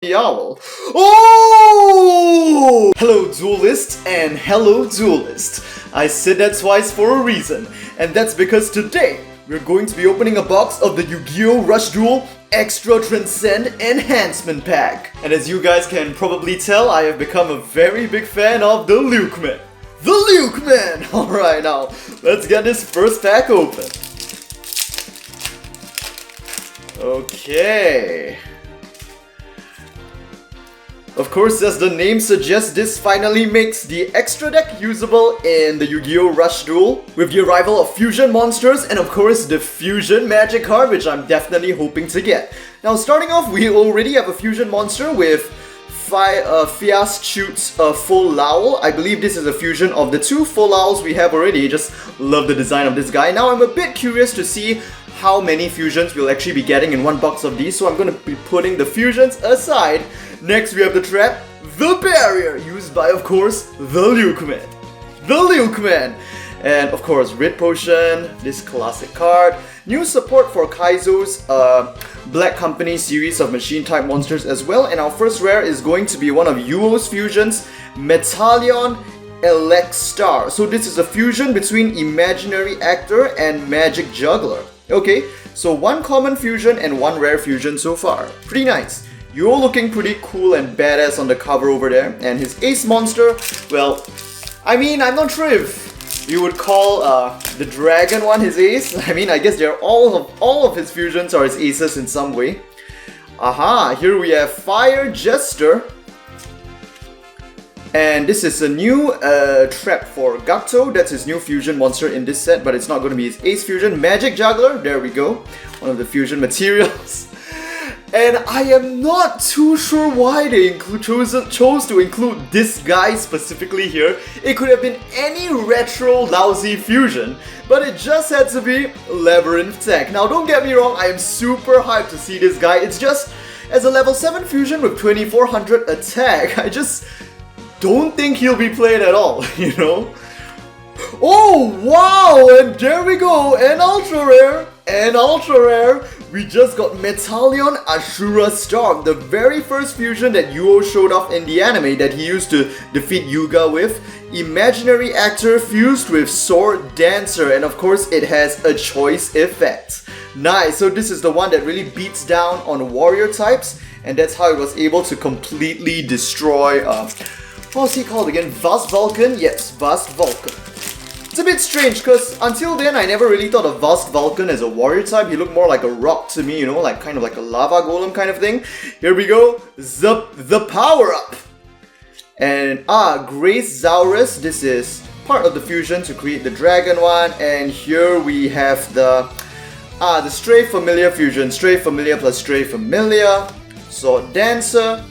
the owl. Oh! Hello duelist and hello duelist. I said that twice for a reason, and that's because today we're going to be opening a box of the Yugioh Rush Duel Extra Transcend Enhancement Pack. And as you guys can probably tell, I have become a very big fan of the Luke man. The Luke man! Alright, now let's get this first pack open. Okay. Of course, as the name suggests, this finally makes the extra deck usable in the Yugioh Rush Duel with the arrival of fusion monsters and of course the fusion magic card, which I'm definitely hoping to get. Now starting off, we already have a fusion monster with Fias shoots a full Lowl. I believe this is a fusion of the two full Lowls we have already. Just love the design of this guy. Now I'm a bit curious to see how many fusions we'll actually be getting in one box of these, so I'm going to be putting the fusions aside. Next we have the trap, the barrier, used by of course the Luke man. The Luke man! And of course Red Potion, this classic card. New support for Kaizo's Black Company series of machine type monsters as well. And our first rare is going to be one of Yuo's fusions, Metallion Elexstar. So this is a fusion between Imaginary Actor and Magic Juggler. Okay, so one common fusion and one rare fusion so far. Pretty nice. You're looking pretty cool and badass on the cover over there. And his ace monster, well, I mean, I'm not sure if you would call the dragon one his ace. I mean, I guess they're all of his fusions are his aces in some way. Aha, here we have Fire Jester. And this is a new trap for Gakto. That's his new fusion monster in this set, but it's not going to be his ace fusion. Magic Juggler, there we go. One of the fusion materials. And I am not too sure why they chose to include this guy specifically here. It could have been any retro lousy fusion, but it just had to be Labyrinth Tech. Now don't get me wrong, I am super hyped to see this guy. It's just, as a level 7 fusion with 2400 attack, I just don't think he'll be played at all, you know? Oh wow, and there we go, an ultra rare, an ultra rare. We just got Metallion Ashura Storm, the very first fusion that Yuo showed off in the anime that he used to defeat Yuga with. Imaginary Actor fused with Sword Dancer, and of course it has a choice effect. Nice, so this is the one that really beats down on warrior types, and that's how it was able to completely destroy, what was he called again? Vast Vulcan? Yes, Vast Vulcan. It's a bit strange because until then I never really thought of Vast Vulcan as a warrior type. He looked more like a rock to me, you know, like kind of like a lava golem kind of thing. Here we go, the power up. And Gracezaurus, this is part of the fusion to create the dragon one. And here we have the Stray Familiar fusion, Stray Familiar plus Stray Familiar, Sword Dancer,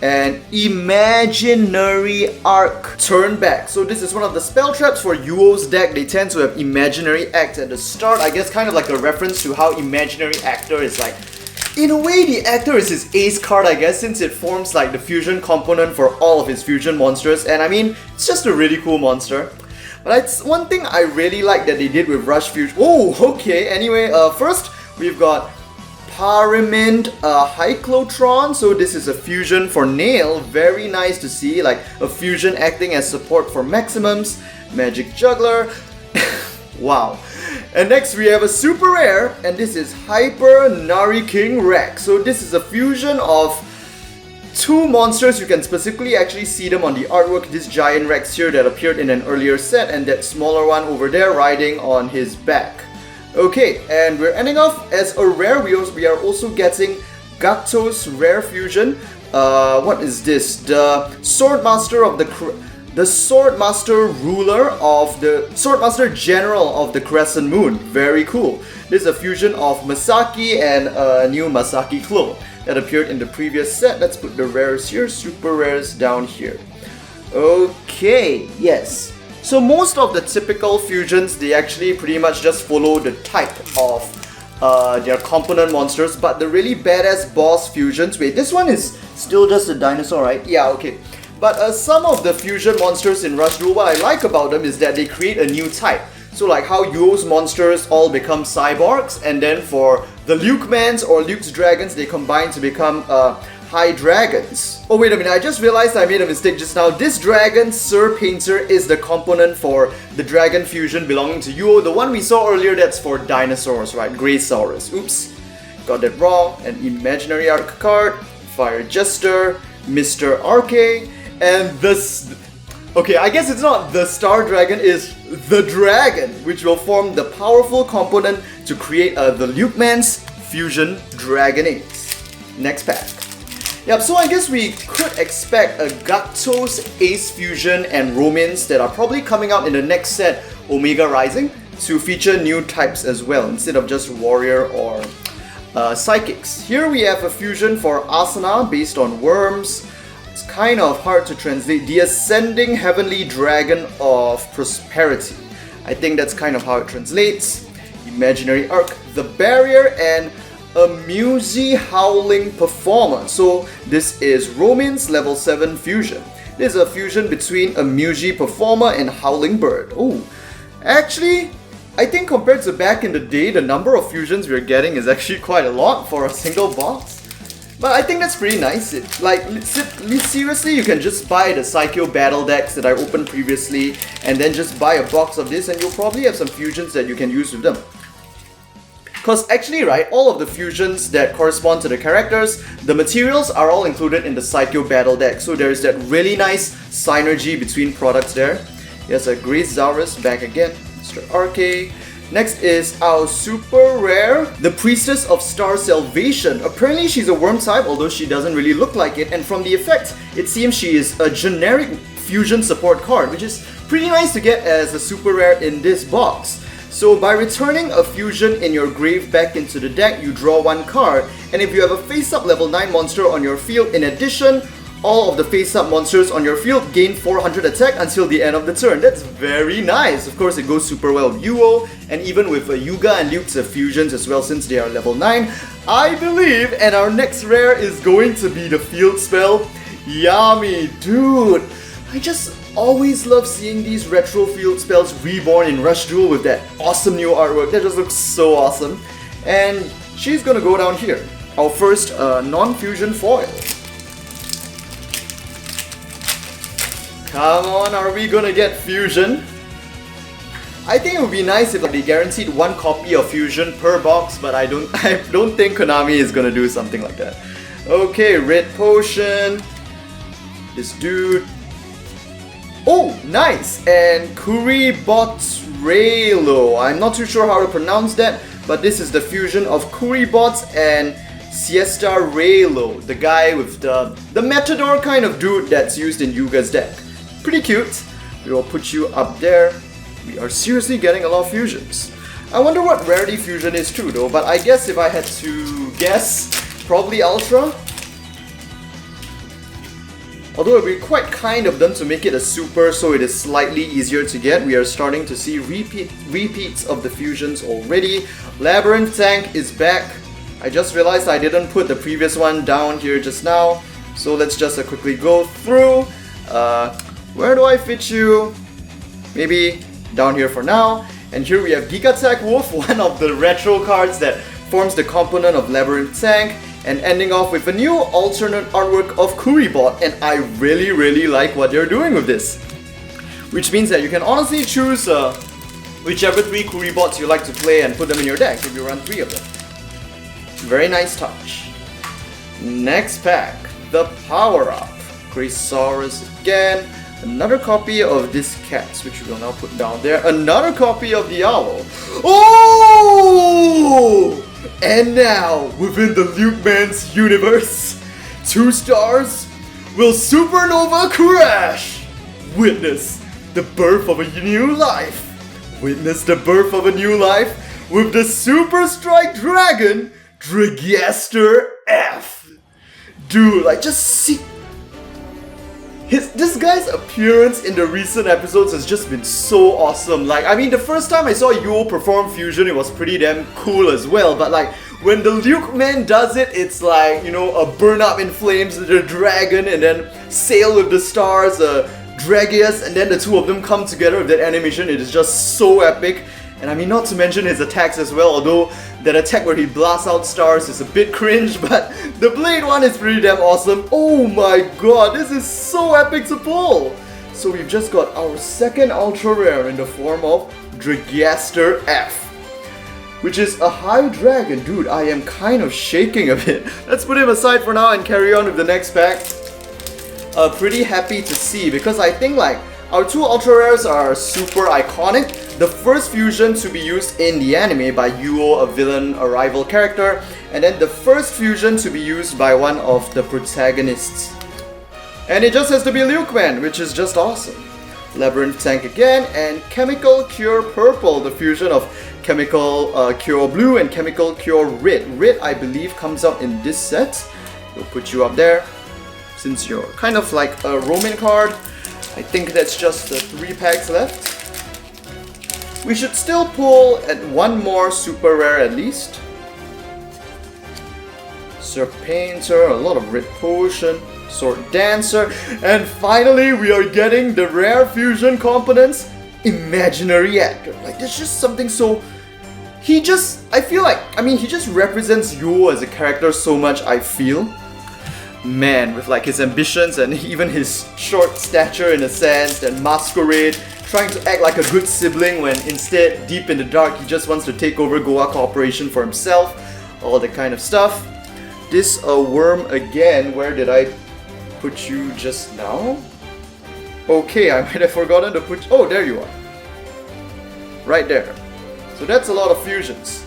and Imaginary Arc Turn Back. So this is one of the spell traps for Yuo's deck. They tend to have Imaginary Act at the start. I guess kind of like a reference to how Imaginary Actor is like, in a way the Actor is his ace card, I guess, since it forms like the fusion component for all of his fusion monsters. And I mean, it's just a really cool monster. But it's one thing I really like that they did with Rush Fusion. Oh, okay, anyway, first we've got Parament Hyclotron. So this is a fusion for Nail. Very nice to see, like a fusion acting as support for maximums. Magic Juggler. Wow. And next we have a super rare, and this is Hyper Nari King Rex. So this is a fusion of two monsters. You can specifically actually see them on the artwork. This giant Rex here that appeared in an earlier set, and that smaller one over there riding on his back. Okay, and we're ending off as a rare. We are also getting Gakto's rare fusion. What is this? The Swordmaster of the Swordmaster Ruler of the Swordmaster General of the Crescent Moon. Very cool. This is a fusion of Masaki and a new Masaki clone that appeared in the previous set. Let's put the rares here, super rares down here. Okay, yes. So most of the typical fusions, they actually pretty much just follow the type of their component monsters, but the really badass boss fusions, wait, this one is still just a dinosaur, right? Yeah, okay. But some of the fusion monsters in Rush Duel, what I like about them is that they create a new type. So like how Yuo's monsters all become cyborgs, and then for the Luke Mans or Luke's dragons, they combine to become High Dragons. Oh wait a minute, I just realized I made a mistake just now. This dragon, Sir Painter, is the component for the dragon fusion belonging to Yugioh. The one we saw earlier, that's for dinosaurs, right? Graceful. Oops, got that wrong. An Imaginary Arc card, Fire Jester, Mr. Arcade, and this... Okay, I guess it's not the Star Dragon, is the Dragon, which will form the powerful component to create the Luke Man's Fusion Dragon Ace. Next pack. Yep, so I guess we could expect a Gato's Ace Fusion and Romance that are probably coming out in the next set, Omega Rising, to feature new types as well, instead of just Warrior or Psychics. Here we have a fusion for Asana based on Worms. It's kind of hard to translate. The Ascending Heavenly Dragon of Prosperity. I think that's kind of how it translates. Imaginary Arc, the Barrier, and a Musi Howling Performer. So this is Romance level 7 fusion. This is a fusion between a Musi Performer and Howling Bird. Oh, actually, I think compared to back in the day, the number of fusions we're getting is actually quite a lot for a single box. But I think that's pretty nice. Seriously, you can just buy the Psycho Battle decks that I opened previously and then just buy a box of this and you'll probably have some fusions that you can use with them. Because actually, right, all of the fusions that correspond to the characters, the materials are all included in the Psycho Battle deck. So there's that really nice synergy between products there. Here's a Graceful back again, Mr. Arcade. Next is our super rare, the Priestess of Star Salvation. Apparently she's a worm type, although she doesn't really look like it. And from the effect, it seems she is a generic fusion support card, which is pretty nice to get as a super rare in this box. So by returning a fusion in your grave back into the deck, you draw one card, and if you have a face-up level 9 monster on your field, in addition, all of the face-up monsters on your field gain 400 attack until the end of the turn. That's very nice. Of course, it goes super well with Yugioh, and even with Yuga and Luke's fusions as well, since they are level 9, I believe. And our next rare is going to be the field spell, Yami. Dude, I just always love seeing these retro field spells reborn in Rush Duel with that awesome new artwork. That just looks so awesome. And she's gonna go down here. Our first non-fusion foil. Come on, are we gonna get fusion? I think it would be nice if they guaranteed one copy of fusion per box, but I don't think Konami is gonna do something like that. Okay, Red Potion. This dude. Oh, nice! And Kuribotsraylo. I'm not too sure how to pronounce that, but this is the fusion of Kuribots and Siesta Raylo, the guy with the Matador kind of dude that's used in Yuga's deck. Pretty cute. We will put you up there. We are seriously getting a lot of fusions. I wonder what rarity fusion is too though, but I guess if I had to guess, probably Ultra. Although it would be quite kind of them to make it a super so it is slightly easier to get. We are starting to see repeats of the fusions already. Labyrinth Tank is back. I just realized I didn't put the previous one down here just now. So let's just quickly go through. Where do I fit you? Maybe down here for now. And here we have Giga Tech Wolf, one of the retro cards that forms the component of Labyrinth Tank. And ending off with a new alternate artwork of Kuribot, and I really like what they're doing with this. Which means that you can honestly choose whichever 3 Kuribots you like to play and put them in your deck if you run 3 of them. Very nice touch. Next pack, the Power Up. Gracesaurus again. Another copy of this cat, which we will now put down there. Another copy of the owl. Oh! And now, within the Luke Man's universe, 2 stars will supernova crash! Witness the birth of a new life. Witness the birth of a new life with the Super Strike Dragon, Dragaster F. Dude, like just see... This guy's appearance in the recent episodes has just been so awesome. Like, I mean, the first time I saw Yugioh perform fusion, it was pretty damn cool as well. But like, when the Luke Man does it, it's like, you know, a burn up in flames, the dragon, and then sail with the stars, Dragius, and then the 2 of them come together with that animation. It is just so epic. And I mean, not to mention his attacks as well, although that attack where he blasts out stars is a bit cringe, but the blade one is pretty damn awesome. Oh my god, this is so epic to pull! So we've just got our second ultra rare in the form of Dragaster F, which is a high dragon. Dude, I am kind of shaking a bit. Let's put him aside for now and carry on with the next pack. Pretty happy to see, because I think like our two ultra rares are super iconic. The first fusion to be used in the anime by Yugioh, a villain, a rival character, and then the first fusion to be used by one of the protagonists. And it just has to be Luke, man, which is just awesome. Labyrinth Tank again, and Chemical Cure Purple, the fusion of Chemical Cure Blue and Chemical Cure Red. Red, I believe, comes out in this set. We'll put you up there. Since you're kind of like a Roman card, I think that's just the 3 packs left. We should still pull at one more super rare at least. Serpainter, a lot of Red Potion, Sword Dancer, and finally we are getting the rare fusion components, Imaginary Actor. Like, there's just something so... I feel like, he just represents Yugioh as a character so much, I feel. Man, with like his ambitions and even his short stature in a sense, and masquerade, trying to act like a good sibling when instead, deep in the dark, he just wants to take over Goa Corporation for himself, all that kind of stuff. This worm again, where did I put you just now? Okay, I might have forgotten to put... Oh, there you are. Right there. So that's a lot of fusions.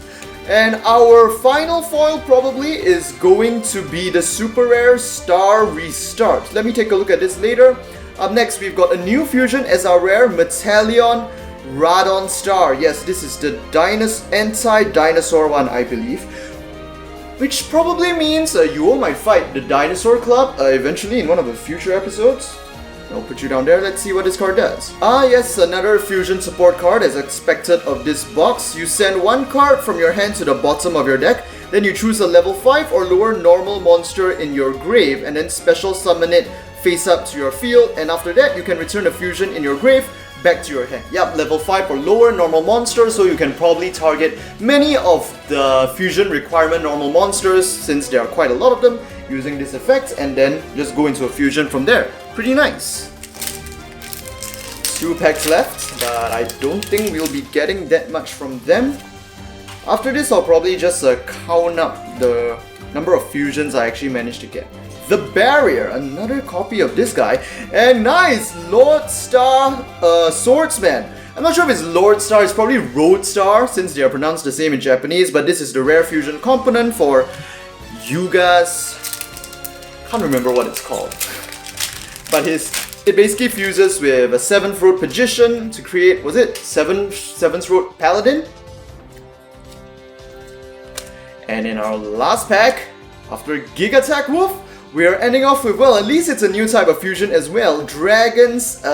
And our final foil probably is going to be the super rare Star Restart. Let me take a look at this later. Up next, we've got a new fusion as our rare Metallion Radon Star. Yes, this is the anti-dinosaur one, I believe. Which probably means Yugioh might fight the Dinosaur Club eventually in one of the future episodes. I'll put you down there, let's see what this card does. Ah yes, another fusion support card as expected of this box. You send one card from your hand to the bottom of your deck, then you choose a level 5 or lower normal monster in your grave, and then special summon it face up to your field, and after that you can return a fusion in your grave back to your hand. Yup, level 5 or lower normal monster, so you can probably target many of the fusion requirement normal monsters, since there are quite a lot of them, using this effect, and then just go into a fusion from there. Pretty nice. 2 packs left, but I don't think we'll be getting that much from them. After this, I'll probably just count up the number of fusions I actually managed to get. The Barrier, another copy of this guy, and nice! Lord Star Swordsman. I'm not sure if it's Lord Star, it's probably Road Star, since they are pronounced the same in Japanese, but this is the rare fusion component for Yuga's... can't remember what it's called. But it basically fuses with a 7th Road Magician to create, was it 7th Road Paladin? And in our last pack, after Gig Attack Wolf, we are ending off with, well, at least it's a new type of fusion as well. Dragon's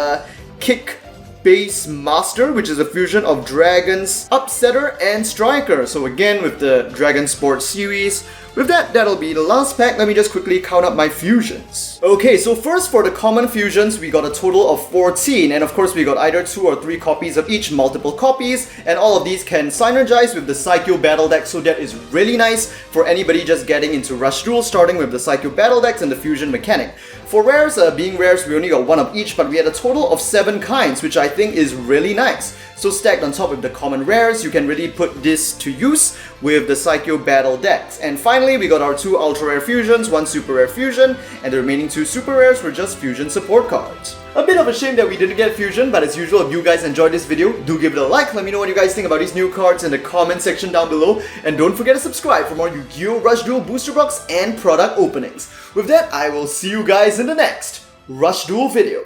Kick Base Master, which is a fusion of Dragon's Upsetter and Striker. So again, with the Dragon Sport series. With that, that'll be the last pack. Let me just quickly count up my fusions. Okay, so first for the common fusions, we got a total of 14. And of course, we got either 2 or 3 copies of each, multiple copies. And all of these can synergize with the Psycho Battle Deck. So that is really nice for anybody just getting into Rush Duel, starting with the Psycho Battle Decks and the fusion mechanic. For rares, being rares, we only got 1 of each, but we had a total of 7 kinds, which I think is really nice. So stacked on top of the common rares, you can really put this to use with the Psycho Battle decks. And finally, we got our 2 ultra rare fusions, 1 super rare fusion, and the remaining 2 super rares were just fusion support cards. A bit of a shame that we didn't get fusion, but as usual, if you guys enjoyed this video, do give it a like. Let me know what you guys think about these new cards in the comment section down below. And don't forget to subscribe for more Yugioh Rush Duel booster box and product openings. With that, I will see you guys in the next Rush Duel video.